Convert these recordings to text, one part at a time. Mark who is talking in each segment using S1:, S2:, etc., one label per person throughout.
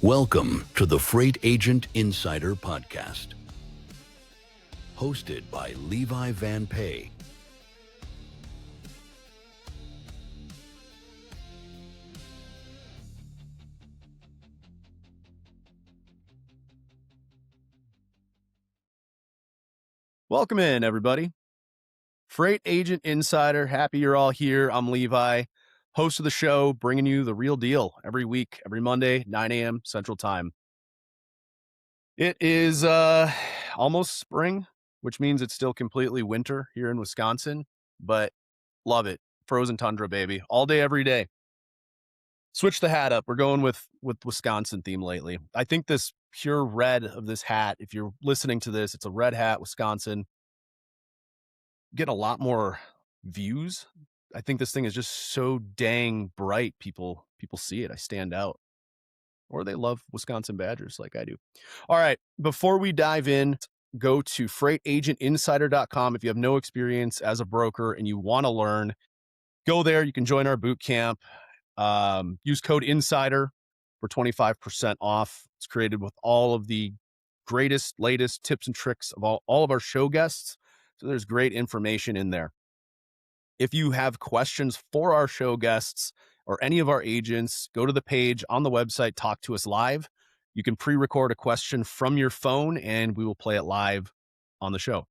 S1: Welcome to the Freight Agent Insider Podcast, hosted by Levi Van Pay.
S2: Welcome in, everybody. Freight Agent Insider, happy you're all here. I'm Levi, host of the show, bringing you the real deal every week, every Monday, 9 a.m. Central Time. It is almost spring, which means it's still completely winter here in Wisconsin, but love it. Frozen tundra, baby. All day, every day. Switch the hat up. We're going with Wisconsin theme lately. I think this pure red of this hat, if you're listening to this, it's a red hat, Wisconsin. Getting a lot more views. I think this thing is just so dang bright. People see it. I stand out. Or they love Wisconsin Badgers like I do. All right. Before we dive in, go to freightagentinsider.com. If you have no experience as a broker and you want to learn, go there. You can join our boot camp. Use code INSIDER for 25% off. It's created with all of the greatest, latest tips and tricks of all of our show guests. So there's great information in there. If you have questions for our show guests or any of our agents, go to the page on the website, Talk to Us Live. You can pre-record a question from your phone and we will play it live on the show.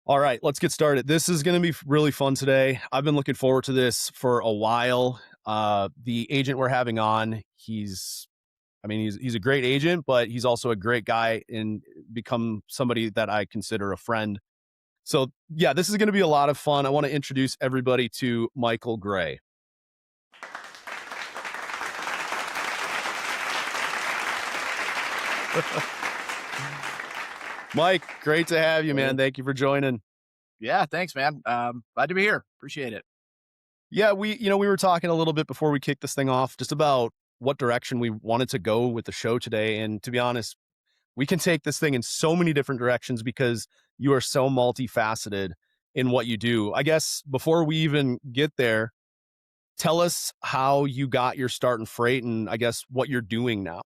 S2: All right, let's get started. This is going to be really fun today. I've been looking forward to this for a while. The agent we're having on, he's a great agent, but he's also a great guy and become somebody that I consider a friend. So yeah, this is going to be a lot of fun. I want to introduce everybody to Michael Gray. Mike, great to have you, man. Thank you for joining.
S3: Yeah, thanks, man. Glad to be here. Appreciate it.
S2: Yeah, we were talking a little bit before we kicked this thing off, just about what direction we wanted to go with the show today. And to be honest, we can take this thing in so many different directions because you are so multifaceted in what you do. I guess before we even get there, tell us how you got your start in freight and I guess what you're doing now.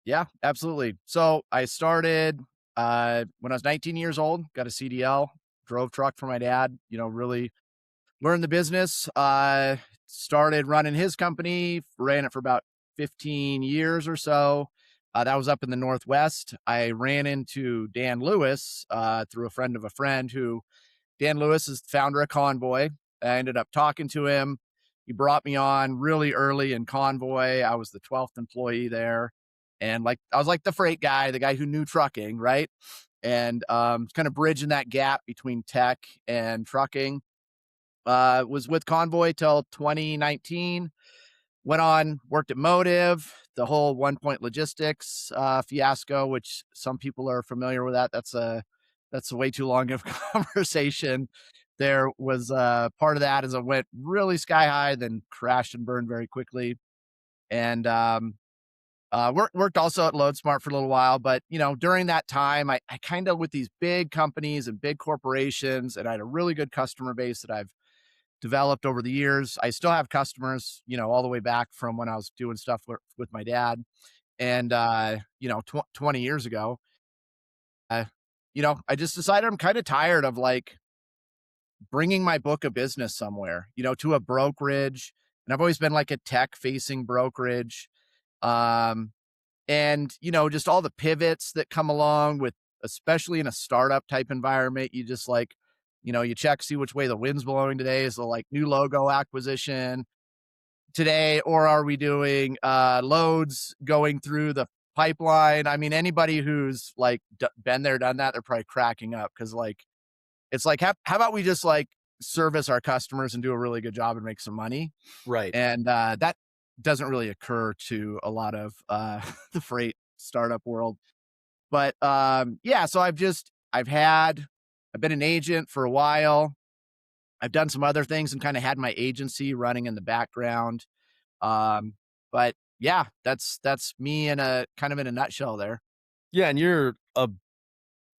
S3: Yeah, absolutely. So I started when I was 19 years old, got a CDL, drove truck for my dad, really learned the business. Started running his company, ran it for about 15 years or so. That was up in the Northwest. I ran into Dan Lewis through a friend of a friend Dan Lewis is the founder of Convoy. I ended up talking to him. He brought me on really early in Convoy. I was the 12th employee there. And I was like the freight guy, the guy who knew trucking, right? And kind of bridging that gap between tech and trucking. Was with Convoy till 2019. Went on, worked at Motive, the whole 1 Point Logistics fiasco, which some people are familiar with that. That's a way too long of conversation. There was part of that as it went really sky high, then crashed and burned very quickly. And worked also at LoadSmart for a little while. But, during that time, I kind of with these big companies and big corporations, and I had a really good customer base that I've developed over the years. I still have customers, all the way back from when I was doing stuff with my dad. And, 20 years ago, I just decided I'm kind of tired of bringing my book of business somewhere, to a brokerage. And I've always been like a tech facing brokerage. And, just all the pivots that come along with, especially in a startup type environment, you just you check, see which way the wind's blowing today. Is the new logo acquisition today, or are we doing loads going through the pipeline? I mean, anybody who's been there, done that, they're probably cracking up because it's how about we just service our customers and do a really good job and make some money,
S2: right?
S3: And that doesn't really occur to a lot of the freight startup world. But so I've been an agent for a while. I've done some other things and kind of had my agency running in the background. But yeah, that's me in a nutshell there.
S2: Yeah. And you're a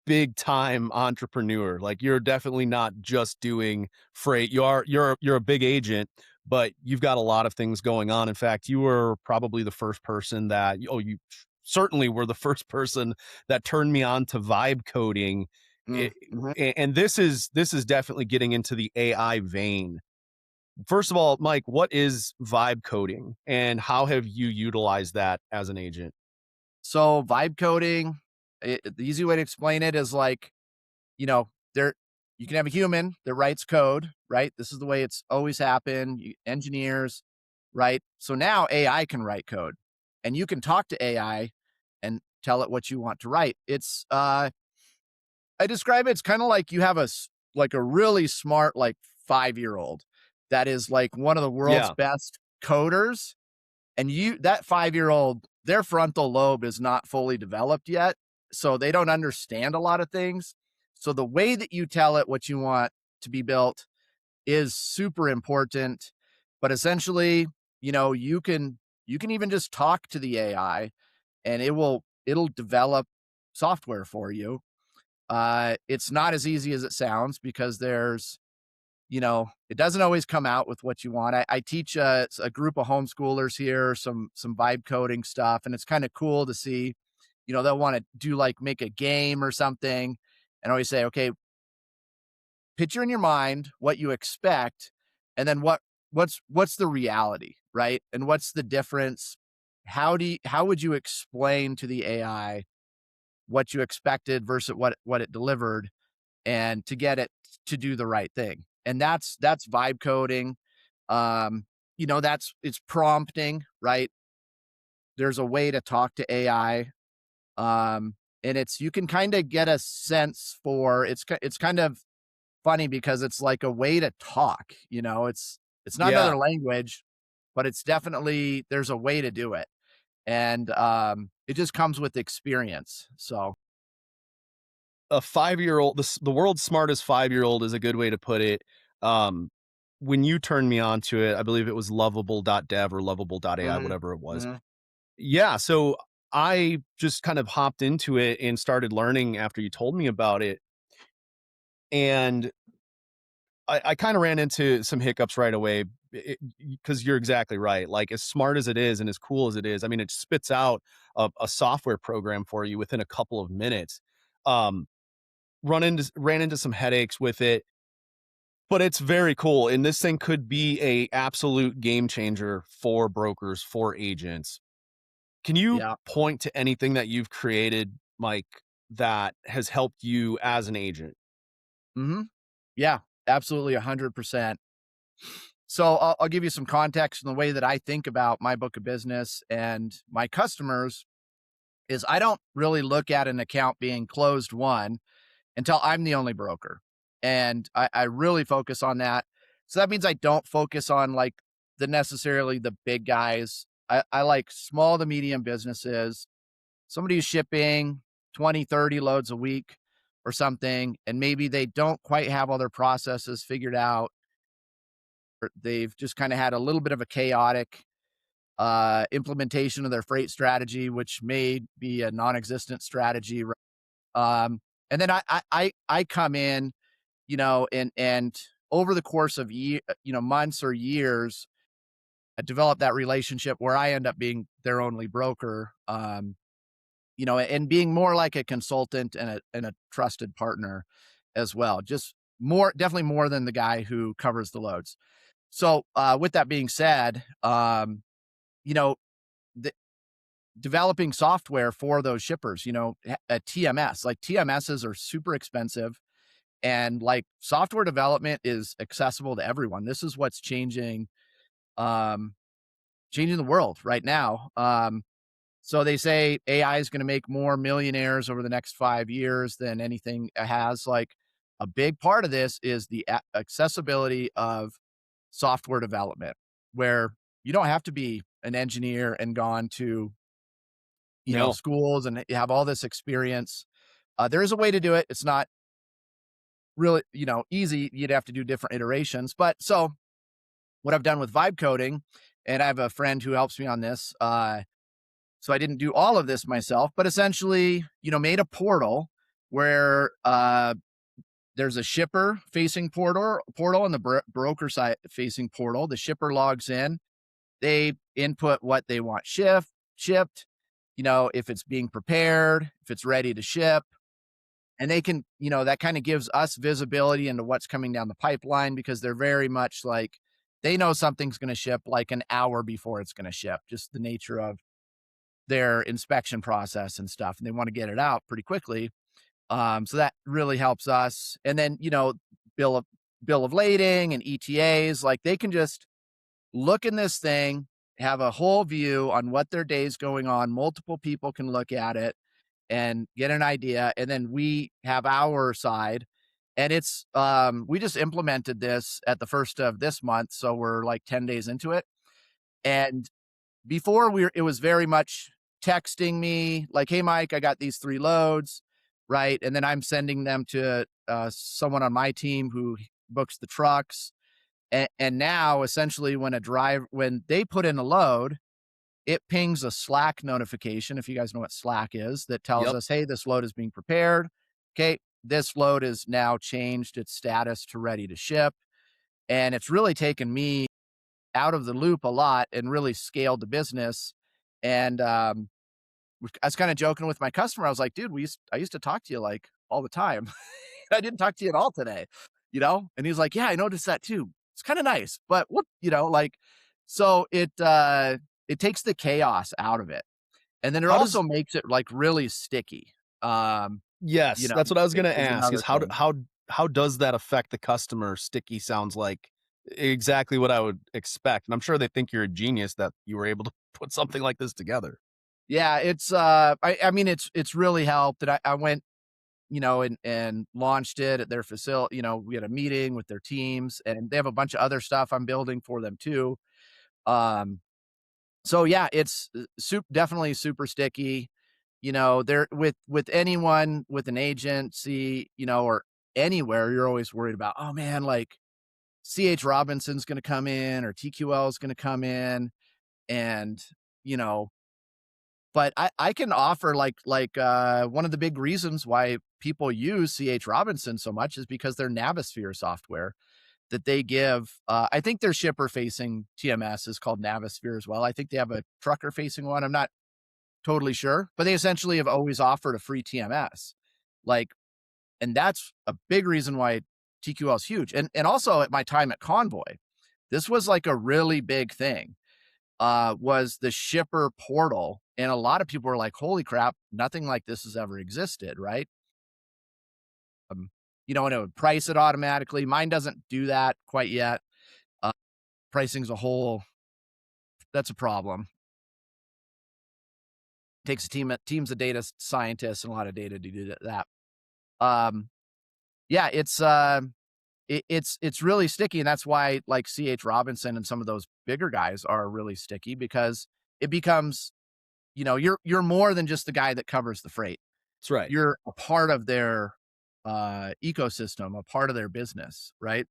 S2: big time entrepreneur. You're definitely not just doing freight. You're a big agent, but you've got a lot of things going on. In fact, you were probably the first person that, oh, you certainly were the first person that turned me on to vibe coding.
S3: Mm, mhm.
S2: And this is definitely getting into the AI vein. First of all, Mike, what is vibe coding and how have you utilized that as an agent?
S3: So vibe coding, the easy way to explain it is like, there you can have a human that writes code, right? This is the way it's always happened. Engineers, right? So now AI can write code, and you can talk to AI and tell it what you want to write. I describe it's kind of like you have like a really smart like 5-year-old that is like one of the world's
S2: Yeah.
S3: best coders, and that 5-year-old, their frontal lobe is not fully developed yet, so they don't understand a lot of things. So the way that you tell it what you want to be built is super important. But essentially, you can even just talk to the AI and it'll develop software for you. It's not as easy as it sounds because it doesn't always come out with what you want. I teach a group of homeschoolers here, some vibe coding stuff, and it's kind of cool to see, they'll want to do like make a game or something. And I always say, okay, picture in your mind what you expect, and then what's the reality, right? And what's the difference? How would you explain to the AI what you expected versus what it delivered, and to get it to do the right thing? And that's vibe coding. It's prompting, right? There's a way to talk to AI. And you can kind of get a sense for it's kind of funny because it's like a way to talk, it's not
S2: Yeah.
S3: another language, but it's definitely there's a way to do it. And it just comes with experience. So
S2: A 5-year-old, the world's smartest 5-year-old is a good way to put it. Um, when you turned me on to it, I believe it was lovable.dev or lovable.ai,
S3: mhm,
S2: whatever it was.
S3: mhm.
S2: Yeah, so I just kind of hopped into it and started learning after you told me about it, and I kinda ran into some hiccups right away because you're exactly right, like, as smart as it is and as cool as it is, I mean, it spits out a software program for you within a couple of minutes. Um, ran into some headaches with it, but it's very cool, and this thing could be a absolute game changer for brokers, for agents. Can you
S3: Yeah.
S2: point to anything that you've created, Mike, that has helped you as an agent?
S3: hmm Yeah, absolutely 100%. So I'll give you some context in the way that I think about my book of business and my customers is I don't really look at an account being closed won until I'm the only broker. And I really focus on that. So that means I don't focus on like necessarily the big guys. I like small to medium businesses, somebody who's shipping 20, 30 loads a week or something, and maybe they don't quite have all their processes figured out. Or they've just kind of had a little bit of a chaotic implementation of their freight strategy, which may be a non-existent strategy. And then I come in, and over the course of months or years, I develop that relationship where I end up being their only broker. And being more like a consultant and a trusted partner as well. Just definitely more than the guy who covers the loads. So with that being said, you know, the, developing software for those shippers, a TMS, like TMSs are super expensive, and like software development is accessible to everyone. This is what's um, changing the world right now. So they say AI is going to make more millionaires over the next 5 years than anything has. Like a big part of this is the accessibility of software development, where you don't have to be an engineer and gone to
S2: No.
S3: schools and have all this experience. There is a way to do it. It's not really easy. You'd have to do different iterations. But so what I've done with vibe coding, and I have a friend who helps me on this. So I didn't do all of this myself, but essentially, made a portal where there's a shipper facing portal and the broker side facing portal. The shipper logs in, they input what they want shipped, if it's being prepared, if it's ready to ship, and they can, that kind of gives us visibility into what's coming down the pipeline because they're very much like they know something's going to ship like an hour before it's going to ship, just the nature of their inspection process and stuff. And they want to get it out pretty quickly. So that really helps us. And then, bill of bill of lading and ETAs, like they can just look in this thing, have a whole view on what their day's going on. Multiple people can look at it and get an idea. And then we have our side. And it's we just implemented this at the first of this month. So we're like 10 days into it. And before it was very much texting me like, hey Mike, I got these 3 loads, right? And then I'm sending them to someone on my team who books the trucks. And now essentially when they put in a load, it pings a Slack notification, if you guys know what Slack is, that tells
S2: Yep.
S3: us, hey, this load is being prepared. Okay, this load is now changed its status to ready to ship. And it's really taken me out of the loop a lot and really scaled the business. And I was kind of joking with my customer. I was like, dude, I used to talk to you like all the time. I didn't talk to you at all today, And he's like, yeah, I noticed that too. It's kind of nice, but what, so it takes the chaos out of it. And then it
S2: How
S3: also
S2: does
S3: makes it like really sticky.
S2: Yes, that's what I was gonna
S3: Is
S2: ask,
S3: another
S2: is how
S3: thing.
S2: how does that affect the customer? Sticky sounds like exactly what I would expect, and I'm sure they think you're a genius that you were able to put something like this together.
S3: Yeah, it's I mean it's really helped. And I went, and launched it at their facility. We had a meeting with their teams and they have a bunch of other stuff I'm building for them too. Um, so yeah, it's definitely super sticky. There with anyone with an agency, or anywhere, you're always worried about, oh man, like CH Robinson's going to come in or TQL is going to come in and, you know, but I can offer one of the big reasons why people use CH Robinson so much is because their Navisphere software that they give. I think their shipper facing TMS is called Navisphere as well. I think they have a trucker facing one. I'm not totally sure, but they essentially have always offered a free TMS. Like, and that's a big reason why TQL is huge. And also at my time at Convoy, this was like a really big thing. Was the shipper portal. And a lot of people were like, holy crap, nothing like this has ever existed, right? Um, and it would price it automatically. Mine doesn't do that quite yet. Uh, Pricing's a whole, that's a problem. It takes teams of data scientists and a lot of data to do that. Um, yeah, it's really sticky. And that's why like CH Robinson and some of those bigger guys are really sticky because it becomes, you're more than just the guy that covers the freight.
S2: That's right.
S3: You're a part of their ecosystem, a part of their business, right?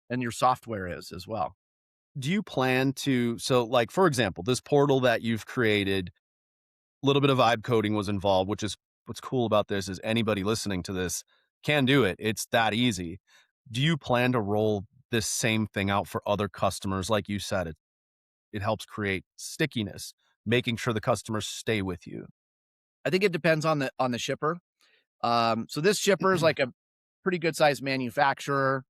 S3: And your software is as well.
S2: Do you plan to like, for example, this portal that you've created, a little bit of vibe coding was involved, which is what's cool about this is anybody listening to this can do it. It's that easy. Do you plan to roll this same thing out for other customers? Like you said, it helps create stickiness, making sure the customers stay with you.
S3: I think it depends on the shipper. So this shipper is like a pretty good sized manufacturer.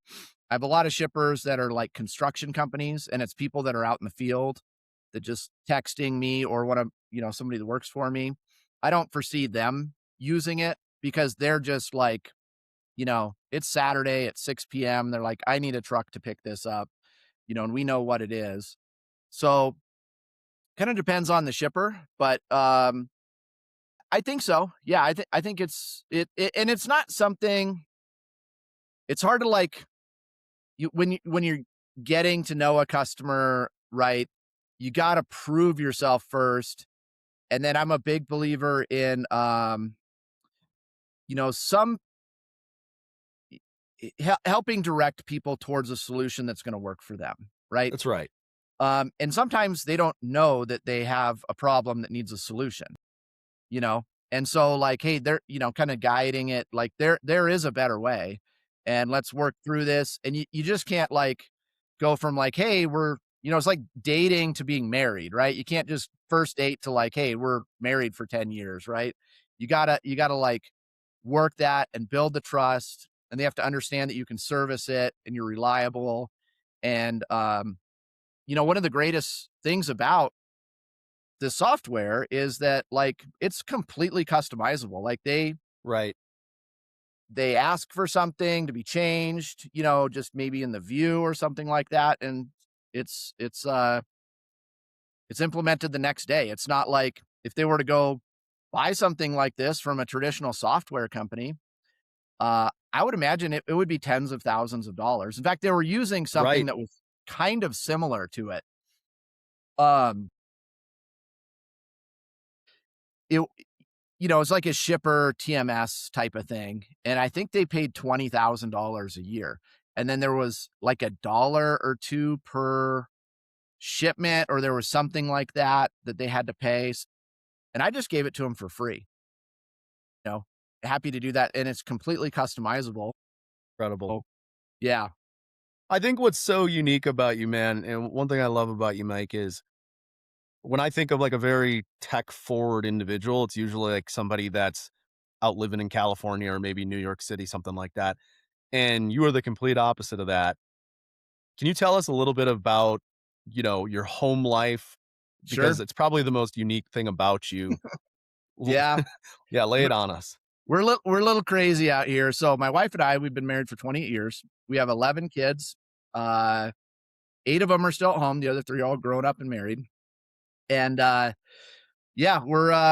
S3: I have a lot of shippers that are like construction companies, and it's people that are out in the field that just texting me or want to, somebody that works for me. I don't foresee them using it because they're just like, it's Saturday at 6 p.m. They're like, I need a truck to pick this up, and we know what it is. So kind of depends on the shipper, but I think so. Yeah, I think and it's not something. It's hard to like when you're getting to know a customer, right? You got to prove yourself first, and then I'm a big believer in some helping direct people towards a solution that's going to work for them, right?
S2: That's right.
S3: And sometimes they don't know that they have a problem that needs a solution, you know? And so like, hey, they're, kind of guiding it, like there is a better way. and let's work through this. And you just can't like go from like, hey, it's like dating to being married, right? You can't just first date to like, hey, we're married for 10 years, right? You gotta like work that and build the trust. And they have to understand that you can service it and you're reliable. And one of the greatest things about the software is that like it's completely customizable. Like
S2: Right.
S3: they ask for something to be changed, just maybe in the view or something like that, and it's it's uh it's implemented the next day. It's not like if they were to go buy something like this from a traditional software company, I would imagine it would be tens of thousands of dollars. In fact, they were using something
S2: Right.
S3: that was kind of similar to it. Um, it it's like a shipper TMS type of thing, and I think they paid $20,000 a year, and then there was like a dollar or two per shipment, or there was something like that that they had to pay, and I just gave it to them for free. You know, happy to do that, and it's completely customizable.
S2: Incredible.
S3: Oh, yeah,
S2: I think what's so unique about you, man, and one thing I love about you, Mike, is when I think of like a very tech forward individual, it's usually like somebody that's out living in California or maybe New York City, something like that. And you are the complete opposite of that. Can you tell us a little bit about, your home life? Because
S3: sure,
S2: it's probably the most unique thing about you.
S3: yeah.
S2: Yeah, lay
S3: We're
S2: it on us.
S3: we're a little crazy out here. So my wife and I, we've been married for 28 years. We have 11 kids. Uh, 8 of them are still at home. The other 3 are all grown up and married. And yeah,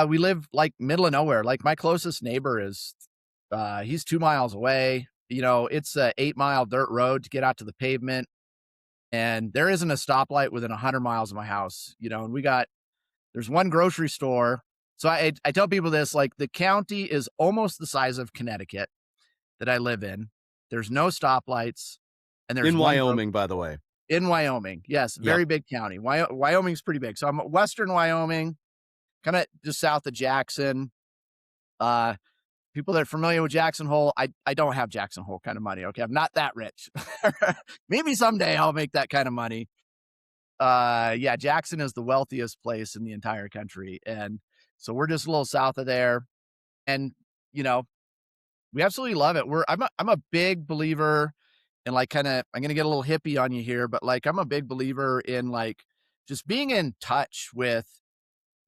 S3: we live like middle of nowhere. Like my closest neighbor is he's 2 miles away. It's a 8-mile dirt road to get out to the pavement. And there isn't a stoplight within 100 miles of my house, and there's one grocery store. So I tell people this, like the county is almost the size of Connecticut that I live in. There's no stoplights, and there's
S2: In
S3: one
S2: Wyoming, by the way.
S3: in Wyoming. Yes,
S2: Yep.
S3: very big county. Wyoming's pretty big. So I'm at Western Wyoming, kind of just south of Jackson. Uh, People that are familiar with Jackson Hole, I don't have Jackson Hole kind of money. Okay, I'm not that rich. Maybe someday I'll make that kind of money. Yeah, Jackson is the wealthiest place in the entire country, and so we're just a little south of there, and you know we absolutely love it. I'm a big believer in like I'm gonna get a little hippie on you here, but like I'm a big believer in like just being in touch with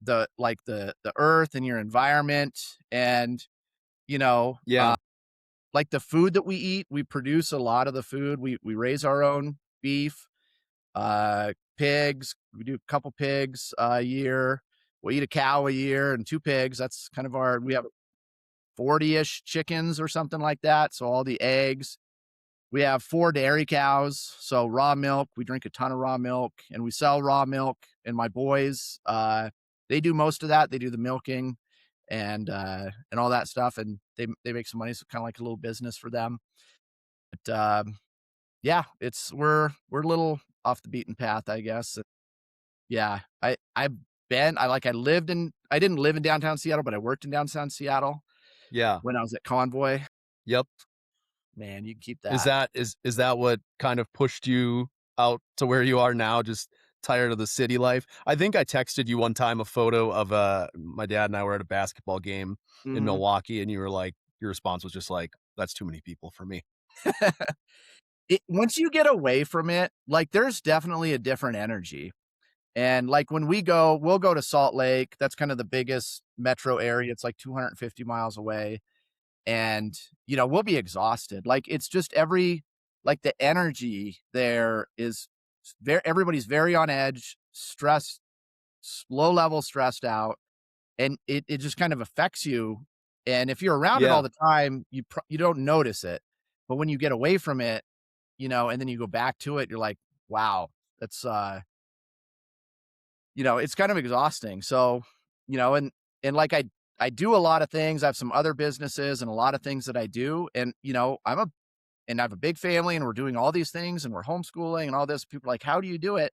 S3: the earth and your environment, and you know
S2: Yeah.
S3: like the food that we eat. We produce a lot of the food. We raise our own beef, pigs. We do a couple pigs a year. We eat a cow a year and 2 pigs. That's kind of we have 40-ish chickens or something like that. So all the eggs. We have 4 dairy cows. So raw milk, we drink a ton of raw milk and we sell raw milk. And my boys, they do most of that. They do the milking and all that stuff. And they make some money. So kind of like a little business for them. But yeah, we're a little off the beaten path, I guess. Yeah, I didn't live in downtown Seattle, but I worked in downtown Seattle
S2: Yeah.
S3: when I was at Convoy.
S2: Yep.
S3: Man, you can keep
S2: Is
S3: that.
S2: that is that what kind of pushed you out to where you are now, just tired of the city life? I think I texted you one time a photo of, my dad and I were at a basketball game in
S3: Mhm.
S2: Milwaukee, and you were like your response was just like, "That's too many people for me."
S3: Once you get away from it, like, there's definitely a different energy, and, like, when we'll go to Salt Lake. That's kind of the biggest metro area. It's, like, 250 miles away, and, we'll be exhausted. Like, it's just the energy there is very everybody's very on edge, stressed, low level stressed out, and it just kind of affects you, and if you're around it all
S2: Yeah.
S3: the time, you don't notice it, but when you get away from it, and then you go back to it, you're like, "Wow, that's, it's kind of exhausting." So, like I do a lot of things. I have some other businesses and a lot of things that I do, and, I have a big family, and we're doing all these things, and we're homeschooling and all this. People are like, "How do you do it?"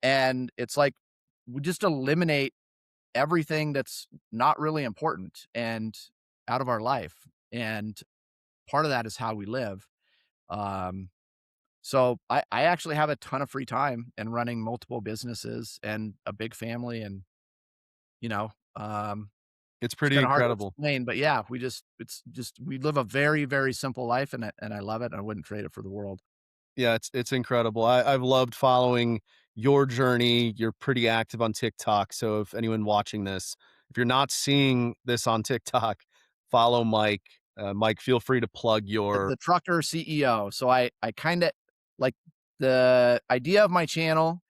S3: And it's like, we just eliminate everything that's not really important and out of our life. And part of that is how we live. Um, so I actually have a ton of free time and running multiple businesses and a big family and, you know, um,
S2: It's
S3: it's
S2: pretty
S3: kind of hard to
S2: incredible.
S3: explain, but yeah, it's just, we live a very, very simple life and I love it. And I wouldn't trade it for the world.
S2: Yeah, it's incredible. I've loved following your journey. You're pretty active on TikTok, so if anyone watching this, if you're not seeing this on TikTok, follow Mike. Mike, feel free to plug
S3: The
S2: your.
S3: trucker CEO. So I kind of like the idea of my channel.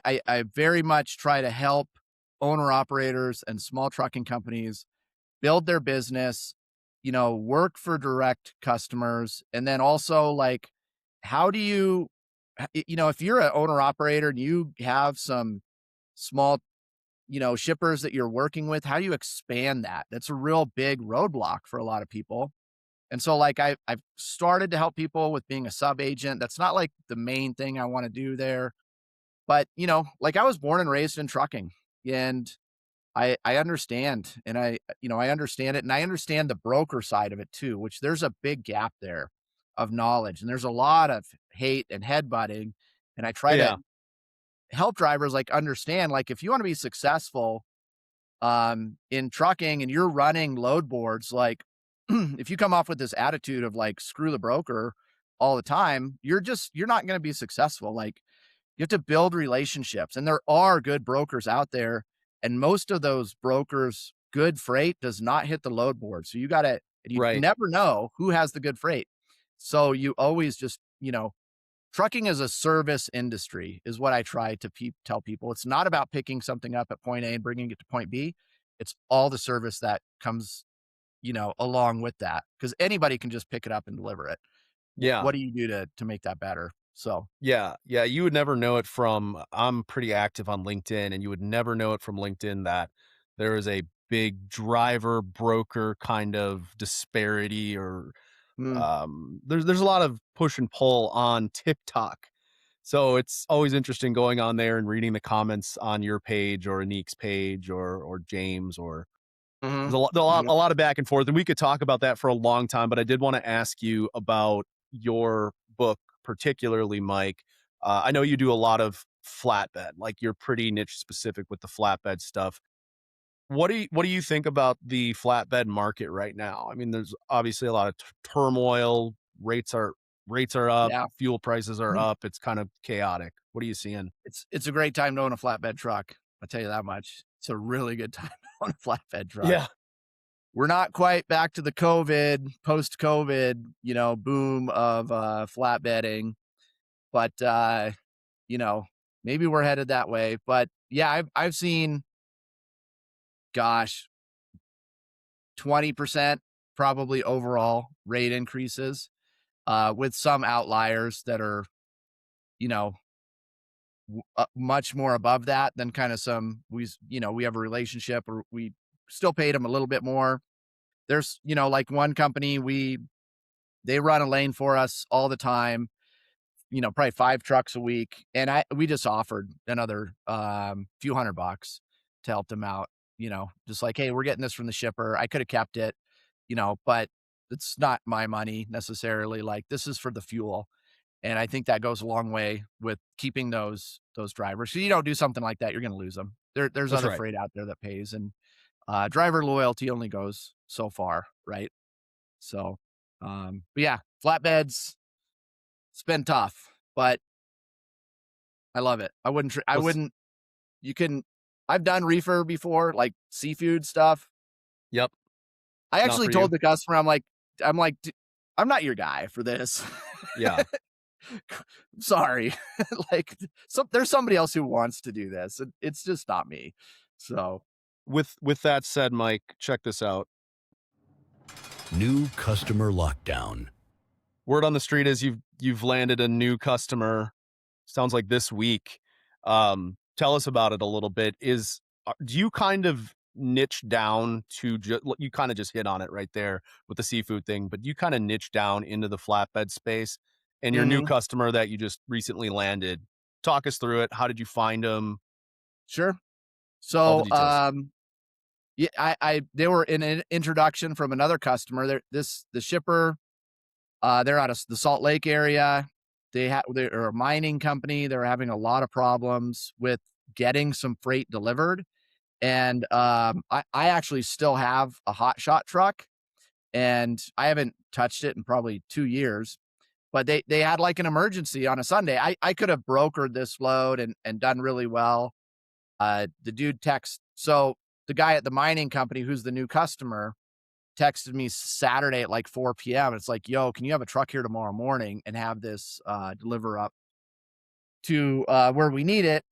S3: I very much try to help owner operators and small trucking companies build their business, work for direct customers. And then also like, how do you, if you're an owner operator and you have some small, shippers that you're working with, how do you expand that? That's a real big roadblock for a lot of people. And so like I've started to help people with being a sub agent. That's not like the main thing I want to do there. But, like I was born and raised in trucking and I understand and I understand it and I understand the broker side of it too, which there's a big gap there of knowledge and there's a lot of hate and headbutting. And I try to
S2: Yeah,
S3: help drivers like understand like if you want to be successful in trucking and you're running load boards, like if you come off with this attitude of like screw the broker all the time, you're not going to be successful. Like you have to build relationships and there are good brokers out there and most of those brokers good freight does not hit the load board. So you got to, and you
S2: right.
S3: never know who has the good freight. So you always just, trucking is a service industry is what I try to tell people. It's not about picking something up at point A and bringing it to point B. It's all the service that comes, along with that because anybody can just pick it up and deliver it.
S2: Yeah.
S3: What do you do to make that better? So,
S2: Yeah, yeah, you would never know it from. I'm pretty active on LinkedIn, and you would never know it from LinkedIn that there is a big driver broker kind of disparity or
S3: mm,
S2: there's a lot of push and pull on TikTok. So it's always interesting going on there and reading the comments on your page or Anik's page or James or
S3: mhm,
S2: a
S3: mhm.
S2: lot of back and forth, and we could talk about that for a long time. But I did want to ask you about your book, particularly, Mike. I know you do a lot of flatbed, like you're pretty niche specific with the flatbed stuff. What do you think about the flatbed market right now? I mean, there's obviously a lot of turmoil. Rates are up.
S3: Yeah.
S2: Fuel prices are
S3: Mhm.
S2: up. It's kind of chaotic. What are you seeing?
S3: It's a great time to own a flatbed truck. I'll tell you that much. It's a really good time to own a flatbed truck.
S2: Yeah,
S3: We're not quite back to the post-COVID, boom of flatbedding, but you know, maybe we're headed that way. But yeah, I've seen, gosh, 20% probably overall rate increases, with some outliers that are, you know, much more above that than kind of some we have a relationship or we still paid them a little bit more. There's, like one company they run a lane for us all the time, probably 5 trucks a week, and we just offered another, few $100 to help them out, just like, "Hey, we're getting this from the shipper." I coulda kept it, but it's not my money necessarily, like, this is for the fuel, and I think that goes a long way with keeping those drivers. So you don't do something like that, you're gonna lose them. There's
S2: that's
S3: other
S2: right.
S3: freight out there that pays, and, driver loyalty only goes so far, right? So, but yeah, flatbeds, it's been tough, but I love it. I
S2: Let's.
S3: wouldn't you can I've done reefer before, like seafood stuff.
S2: Yep.
S3: I
S2: Not
S3: actually
S2: for you.
S3: told the customer, "D I'm not your guy for this.
S2: Yeah.
S3: Sorry." Like, there's somebody else who wants to do this. It's just not me. So,
S2: With that said, Mike, check this out.
S1: New customer lockdown.
S2: Word on the street is you've landed a new customer. Sounds like this week. Tell us about it a little bit. Do you kind of niche down to you kind of just hit on it right there with the seafood thing, but you kind of niche down into the flatbed space and your new
S3: mhm,
S2: customer that you just recently landed. Talk us through it. How did you find them?
S3: sure.
S2: All the
S3: So,
S2: details.
S3: yeah, they were in an introduction from another customer. The shipper They're out of the Salt Lake area. They're a mining company. They're having a lot of problems with getting some freight delivered. And I actually still have a hot shot truck, and I haven't touched it in probably 2 years. But they had like an emergency on a Sunday. I could have brokered this load and done really well. The dude texts so the guy at the mining company who's the new customer texted me Saturday at like 4 p.m. It's like, yo, can you have a truck here tomorrow morning and have this deliver up to where we need it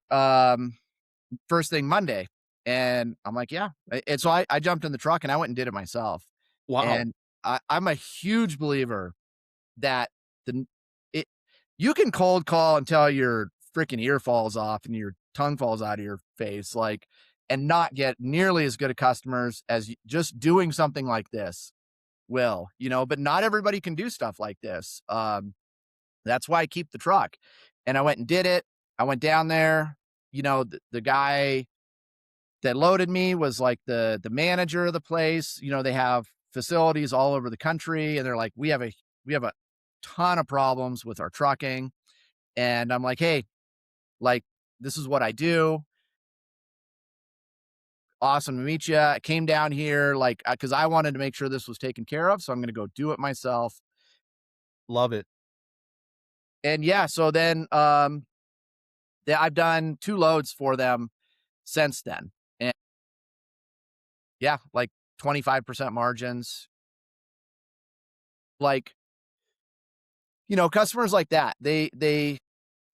S3: first thing Monday? And I'm like, yeah. And so I jumped in the truck and I went and did it myself.
S2: Wow.
S3: And I'm a huge believer that the it you can cold call until your freaking ear falls off and your tongue falls out of your face, like, and not get nearly as good of customers as just doing something like this will, but not everybody can do stuff like this. That's why I keep the truck. And I went and did it. I went down there, the guy that loaded me was like the manager of the place. They have facilities all over the country, and they're like, we have a ton of problems with our trucking. And I'm like, hey, like, this is what I do. Awesome to meet you. I came down here like because I wanted to make sure this was taken care of, so I'm going to go do it myself.
S2: Love it.
S3: And yeah, so then I've done 2 loads for them since then. And yeah, like 25% margins. Like, customers like that,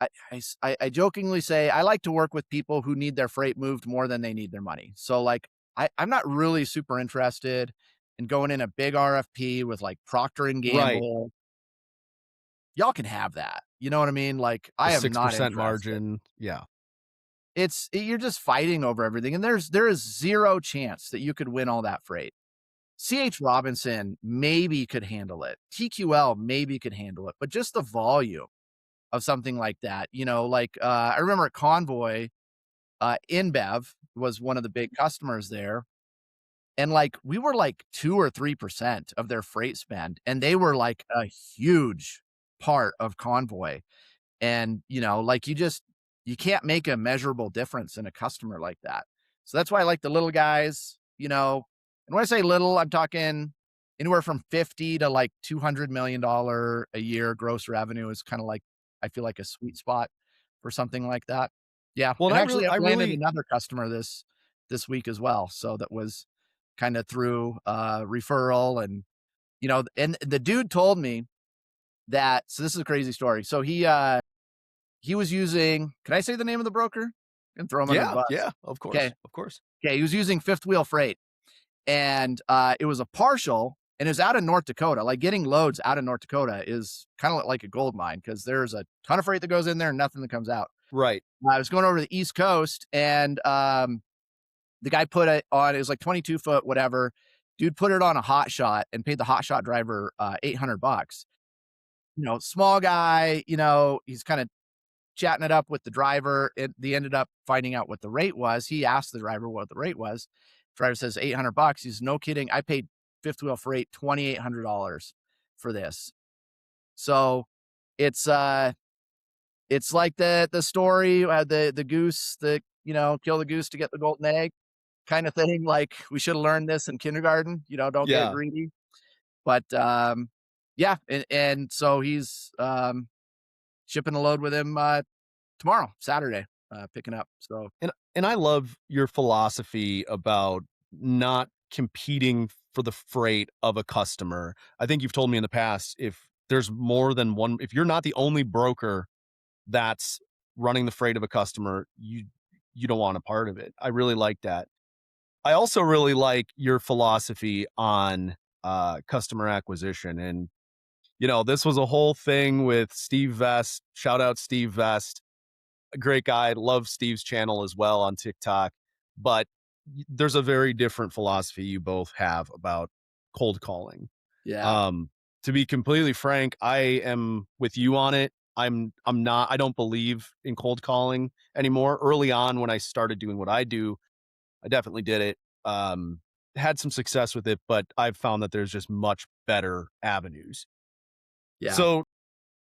S3: I jokingly say I like to work with people who need their freight moved more than they need their money. So like I'm not really super interested in going in a big RFP with like Procter and
S2: Right.
S3: Gamble. Y'all can have that. You know what I mean? Like
S2: The
S3: I am not
S2: 6%
S3: interested.
S2: margin. Yeah.
S3: You're just fighting over everything, and there is zero chance that you could win all that freight. CH Robinson maybe could handle it. TQL maybe could handle it, but just the volume of something like that, like I remember at Convoy, InBev was one of the big customers there. And like we were like 2 or 3% of their freight spend, and they were like a huge part of Convoy. And, like you can't make a measurable difference in a customer like that. So that's why I like the little guys, and when I say little, I'm talking anywhere from 50 to like $200 million a year gross revenue is kind of like, I feel like a sweet spot for something like that. Yeah.
S2: Well, and
S3: And
S2: I
S3: actually
S2: really,
S3: I've
S2: I
S3: landed
S2: really,
S3: another customer this week as well. So that was kind of through referral. And the dude told me that, so this is a crazy story. So he was using, can I say the name of the broker and throw him under the
S2: yeah,
S3: bus?
S2: yeah, of
S3: Okay.
S2: course, of course.
S3: Okay. He was using Fifth Wheel Freight, and it was a partial, and it was out of North Dakota. Like getting loads out of North Dakota is kind of like a gold mine because there's a ton of freight that goes in there and nothing that comes out.
S2: Right.
S3: I was going over to the East Coast, and the guy put it on, it was like 22 foot, whatever. Dude put it on a hot shot and paid the hot shot driver $800. Small guy, he's kind of chatting it up with the driver. They ended up finding out what the rate was. He asked the driver what the rate was. Driver says $800. He's no kidding. I paid fifth wheel freight $2,800 for this. So it's like the story, the goose that kill the goose to get the golden egg kind of thing. Like we should have learned this in kindergarten. Don't get
S2: Yeah.
S3: greedy. But yeah, and so he's shipping a load with him tomorrow, Saturday, picking up. So
S2: And I love your philosophy about not competing for the freight of a customer. I think you've told me in the past, if there's more than one, if you're not the only broker that's running the freight of a customer, you don't want a part of it. I really like that. I also really like your philosophy on customer acquisition. And this was a whole thing with Steve Vest. Shout out Steve Vest, a great guy. Love Steve's channel as well on TikTok. But there's a very different philosophy you both have about cold calling.
S3: yeah,
S2: Um, to be completely frank, I am with you on it. I'm not, I don't believe in cold calling anymore. Early on when I started doing what I do, I definitely did it. Had some success with it, but I've found that there's just much better avenues.
S3: Yeah.
S2: So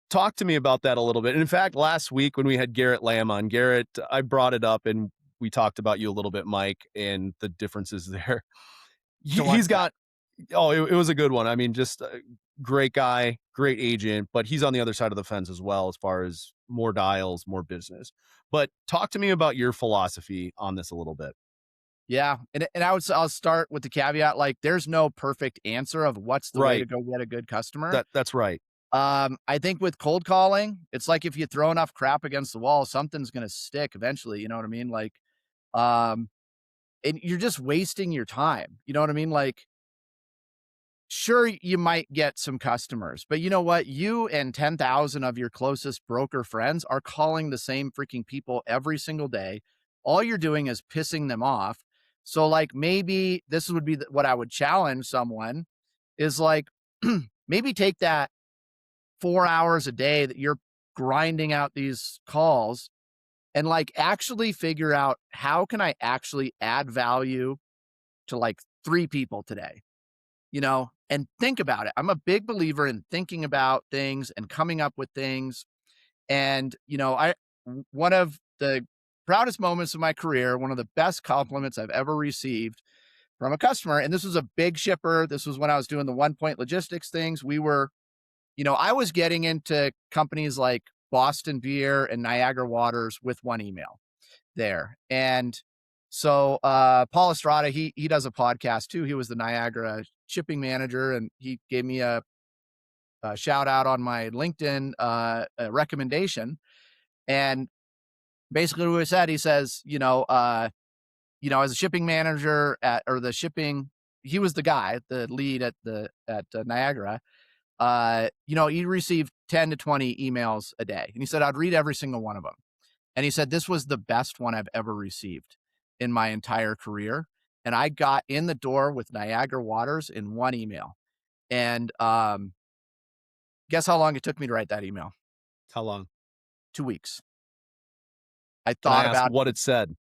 S2: talk to me about that a little bit. And in fact, last week when we had Garrett Lamb on, Garrett, I brought it up and we talked about you a little bit, Mike, and the differences there.
S3: So what's
S2: He's
S3: that?
S2: got, it was a good one. I mean, just a great guy, great agent, but he's on the other side of the fence as well as far as more dials, more business. But talk to me about your philosophy on this a little bit.
S3: Yeah, and I'll start with the caveat, like, there's no perfect answer of what's the way to
S2: Right.
S3: go get a good customer.
S2: That's right.
S3: I think with cold calling, it's like if you throw enough crap against the wall, something's gonna stick eventually, you know what I mean? Like, um, and you're just wasting your time, you know what I mean? Like, sure, you might get some customers, but you know what? You and 10,000 of your closest broker friends are calling the same freaking people every single day. All you're doing is pissing them off. So, like, maybe this would be what I would challenge someone is like, maybe take that 4 hours a day that you're grinding out these calls and like actually figure out how can I actually add value to like three people today, you know, and think about it. I'm a big believer in thinking about things and coming up with things. And, you know, one of the proudest moments of my career, one of the best compliments I've ever received from a customer, and this was a big shipper. This was when I was doing the 1 Point logistics things. I was getting into companies like Boston Beer and Niagara Waters with one email there. And so Paul Estrada, he does a podcast too. He was the Niagara shipping manager, and he gave me a shout out on my LinkedIn recommendation. And basically what he said, he says, as a shipping manager he was the guy, the lead at Niagara. He received 10 to 20 emails a day. And he said, I'd read every single one of them. And he said, this was the best one I've ever received in my entire career. And I got in the door with Niagara Waters in one email. And guess how long it took me to write that email?
S2: How long?
S3: 2 weeks. I
S2: Can I
S3: thought
S2: ask
S3: about
S2: what
S3: it.
S2: it said?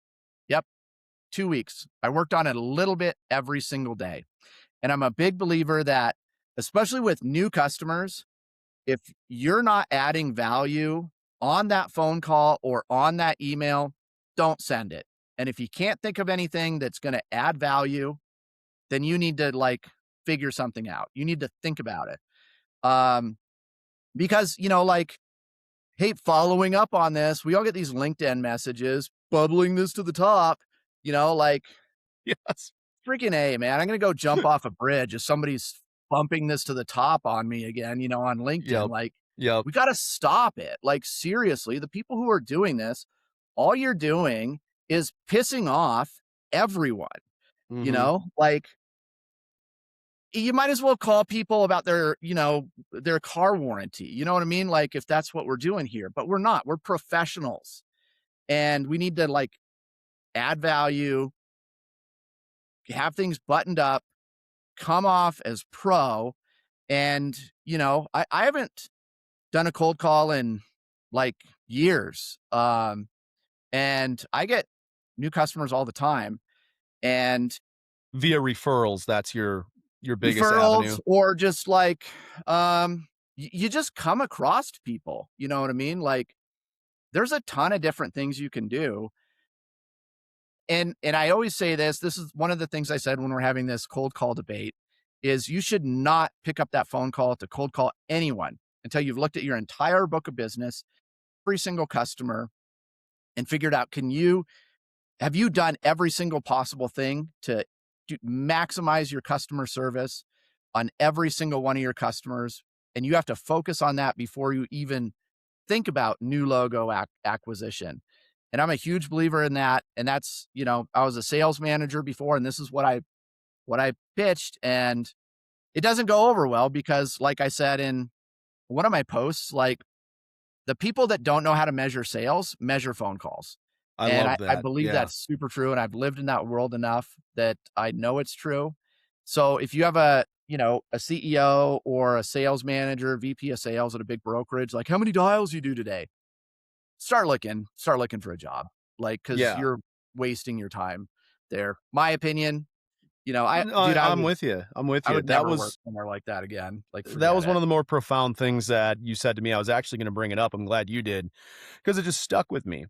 S3: Yep. 2 weeks. I worked on it a little bit every single day. And I'm a big believer that, especially with new customers, if you're not adding value on that phone call or on that email, don't send it. And if you can't think of anything that's going to add value, then you need to like figure something out. You need to think about it. Um, because, like, hey, following up on this, we all get these LinkedIn messages, bubbling this to the top, like,
S2: Yes.
S3: freaking A, man, I'm going to go jump off a bridge if somebody's bumping this to the top on me again, on LinkedIn.
S2: Yep.
S3: Like,
S2: Yep.
S3: we got to stop it. Like, seriously, the people who are doing this, all you're doing is pissing off everyone,
S2: Mm-hmm.
S3: like, you might as well call people about their car warranty. You know what I mean? Like, if that's what we're doing here, but we're not, we're professionals and we need to like add value, have things buttoned up, come off as pro. And, I haven't done a cold call in like years. And I get new customers all the time and
S2: Via referrals, that's your biggest
S3: referrals
S2: avenue.
S3: or just like, you just come across people, you know what I mean? Like there's a ton of different things you can do. And I always say this is one of the things I said when we're having this cold call debate is you should not pick up that phone call to cold call anyone until you've looked at your entire book of business, every single customer, and figured out, have you done every single possible thing to maximize your customer service on every single one of your customers? And you have to focus on that before you even think about new logo acquisition. And I'm a huge believer in that. And that's, I was a sales manager before, and this is what I pitched. And it doesn't go over well because, like I said in one of my posts, like the people that don't know how to measure sales measure phone calls.
S2: I
S3: And
S2: love
S3: I
S2: that.
S3: believe
S2: Yeah.
S3: that's super true. And I've lived in that world enough that I know it's true. So if you have a CEO or a sales manager, VP of sales at a big brokerage, like how many dials you do today? Start looking for a job, like, cause
S2: Yeah.
S3: you're wasting your time there. My opinion, You know,
S2: No,
S3: dude,
S2: I'm with you. I'm with
S3: I
S2: you.
S3: would never work somewhere like that again. Like,
S2: That
S3: forget
S2: was one
S3: it.
S2: of the more profound things that you said to me. I was actually going to bring it up. I'm glad you did because it just stuck with me.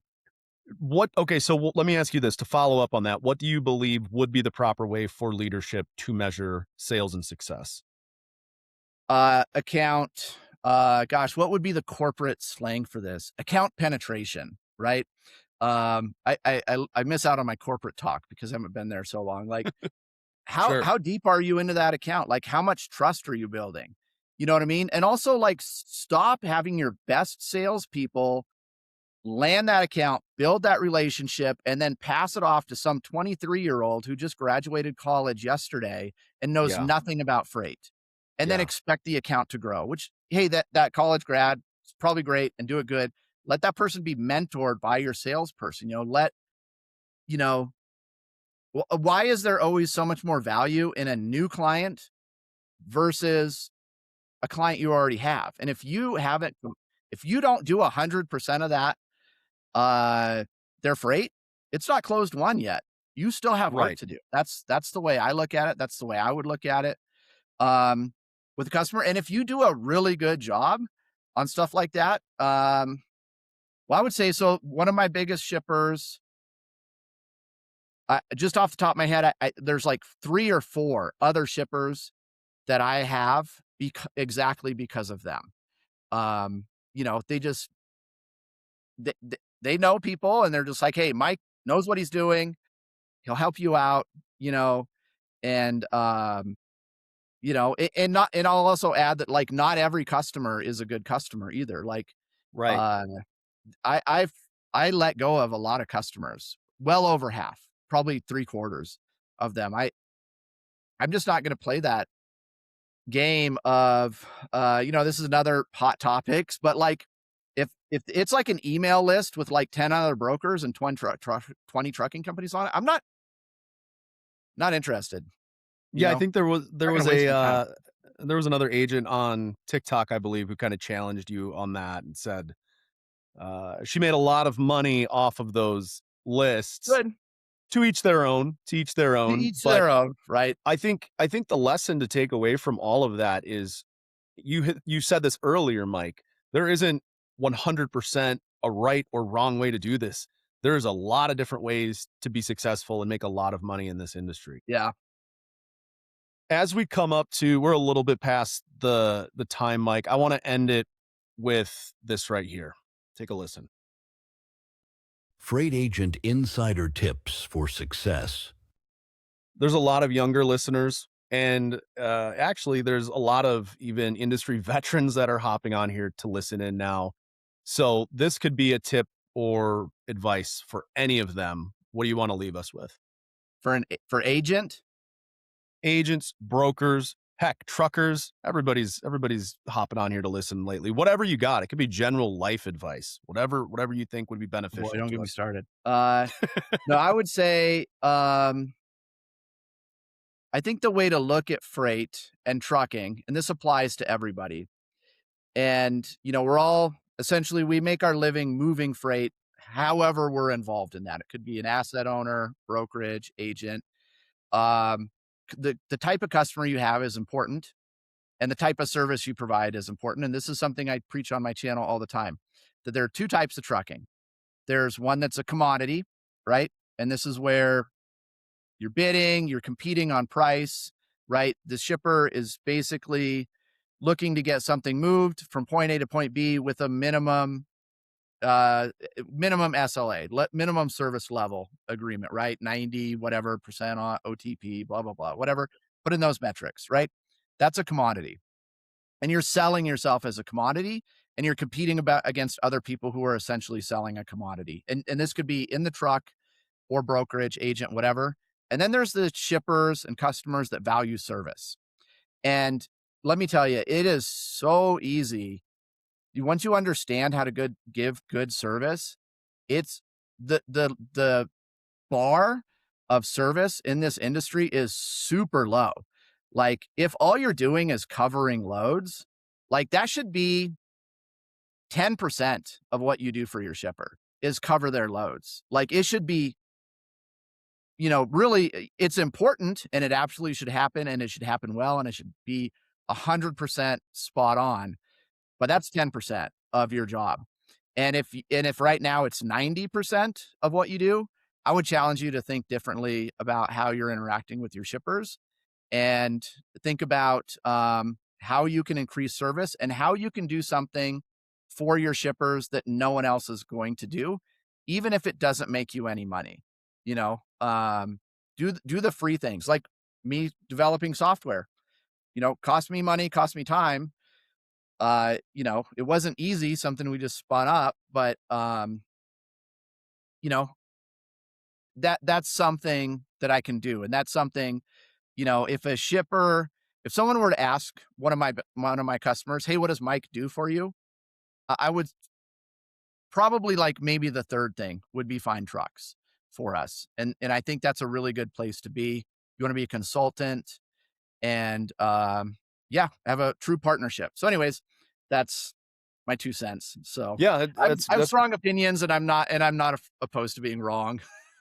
S2: Okay, so let me ask you this to follow up on that. What do you believe would be the proper way for leadership to measure sales and success?
S3: Account, gosh, what would be the corporate slang for this? Account penetration, right? I miss out on my corporate talk because I haven't been there so long. Like,
S2: Sure.
S3: how deep are you into that account? Like, how much trust are you building? You know what I mean? And also, like, stop having your best salespeople land that account, build that relationship, and then pass it off to some 23-year-old who just graduated college yesterday and knows
S2: Yeah.
S3: nothing about freight. And then
S2: Yeah.
S3: expect the account to grow, which, hey, that college grad is probably great and do it good. Let that person be mentored by your salesperson. You know, why is there always so much more value in a new client versus a client you already have? And if you don't do 100% of that, uh, their freight, it's not closed won yet. You still have work
S2: Right.
S3: to do. That's the way I look at it. That's the way I would look at it, um, with the customer. And if you do a really good job on stuff like that, well, I would say so. One of my biggest shippers, just off the top of my head, there's like 3 or 4 other shippers that I have exactly because of them. They just they know people and they're just like, "Hey, Mike knows what he's doing. He'll help you out," you know, and, and I'll also add that, like, not every customer is a good customer either. Like,
S2: Right.
S3: uh, I've I let go of a lot of customers, well over half, probably 3/4 of them. I'm just not gonna play that game of, this is another hot topics, but, like, if it's like an email list with, like, 10 other brokers and 20 trucking companies on it, I'm not interested, you
S2: Yeah, I
S3: know?
S2: think there
S3: Not gonna
S2: was
S3: waste my time.
S2: there was another agent on TikTok, I believe, who kind of challenged you on that and said she made a lot of money off of those lists.
S3: Good.
S2: To each their own, to each their
S3: To
S2: own.
S3: each
S2: But
S3: their own, right?
S2: I think the lesson to take away from all of that is you said this earlier, Mike. There isn't 100% a right or wrong way to do this. There's a lot of different ways to be successful and make a lot of money in this industry.
S3: Yeah.
S2: As we come up to, we're a little bit past the time, Mike. I want to end it with this right here. Take a listen.
S1: Freight Agent Insider Tips for Success.
S2: There's a lot of younger listeners, and actually, there's a lot of even industry veterans that are hopping on here to listen in now. So this could be a tip or advice for any of them. What do you want to leave us with?
S3: For agent,
S2: Agents, brokers, heck, truckers. Everybody's hopping on here to listen lately. Whatever you got, it could be general life advice. Whatever you think would be
S3: boy,
S2: beneficial
S3: don't
S2: to
S3: get me
S2: us.
S3: started. No, I would say, I think the way to look at freight and trucking, and this applies to everybody, and, we're all essentially, we make our living moving freight however we're involved in that. It could be an asset owner, brokerage, agent. Um, the type of customer you have is important, and the type of service you provide is important. And this is something I preach on my channel all the time, that there are 2 types of trucking. There's one that's a commodity, right? And this is where you're bidding, you're competing on price, right? The shipper is basically looking to get something moved from point A to point B with a minimum SLA, minimum service level agreement, right? 90 whatever percent on OTP, blah blah blah, whatever. Put in those metrics, right? That's a commodity. And you're selling yourself as a commodity, and you're competing against other people who are essentially selling a commodity. And this could be in the truck or brokerage, agent, whatever. And then there's the shippers and customers that value service. And let me tell you, it is so easy. Once you understand how to give good service, it's the bar of service in this industry is super low. Like, if all you're doing is covering loads, like, that should be 10% of what you do for your shipper is cover their loads. Like, it should be really it's important and it absolutely should happen and it should happen well and it should be 100% spot on. But that's 10% of your job. And if right now it's 90% of what you do, I would challenge you to think differently about how you're interacting with your shippers and think about how you can increase service and how you can do something for your shippers that no one else is going to do, even if it doesn't make you any money. You know, do the free things like me developing software. Cost me money, cost me time. It wasn't easy, something we just spun up, but you know, that's something that I can do. And that's something, if someone were to ask one of my customers, hey, what does Mike do for you? I would probably like maybe the third thing would be find trucks for us. And I think that's a really good place to be. You want to be a consultant and have a true partnership. So anyways, that's my 2 cents. So
S2: Yeah,
S3: I have strong opinions and I'm not opposed to being wrong.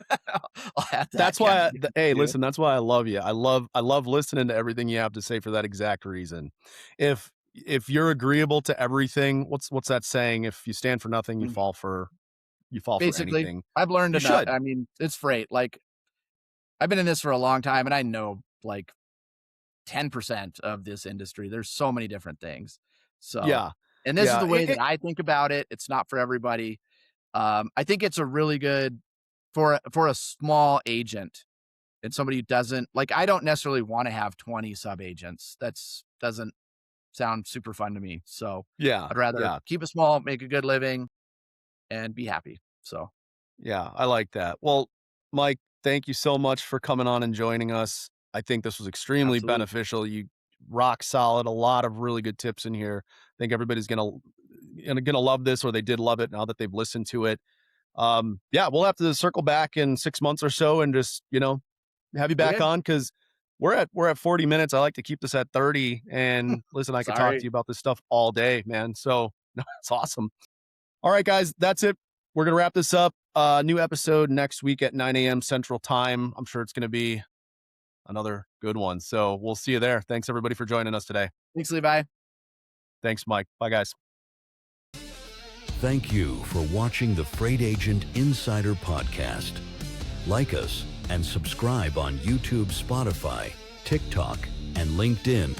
S3: I'll add that.
S2: that's why. Listen, that's why I love you. I love listening to everything you have to say for that exact reason. If you're agreeable to everything, what's that saying? If you stand for nothing, you fall for
S3: Basically,
S2: anything.
S3: I've learned
S2: You
S3: enough.
S2: should.
S3: I mean, it's freight. Like I've been in this for a long time and I know like 10% of this industry. There's so many different things. So,
S2: Yeah,
S3: and this is
S2: yeah.
S3: the way that I think about it. It's not for everybody. I think it's a really good for a small agent and somebody who doesn't like, I don't necessarily want to have 20 sub agents. Doesn't sound super fun to me. So
S2: Yeah,
S3: I'd rather
S2: yeah.
S3: keep it small, make a good living and be happy. So
S2: Yeah, I like that. Well, Mike, thank you so much for coming on and joining us. I think this was extremely
S3: absolutely.
S2: beneficial. You rock solid, a lot of really good tips in here. I think everybody's gonna love this, or they did love it now that they've listened to it. Yeah, we'll have to circle back in 6 months or so and just have you back
S3: Okay.
S2: on because we're at 40 minutes. I like to keep this at 30. And listen, I could talk to
S3: Sorry.
S2: you about this stuff all day, man. So no, it's awesome. All right, guys, that's it. We're going to wrap this up. New episode next week at 9 a.m. Central Time. I'm sure it's going to be another good one. So we'll see you there. Thanks, everybody, for joining us today.
S3: Thanks, Levi.
S2: Thanks, Mike. Bye, guys.
S1: Thank you for watching the Freight Agent Insider Podcast. Like us and subscribe on YouTube, Spotify, TikTok, and LinkedIn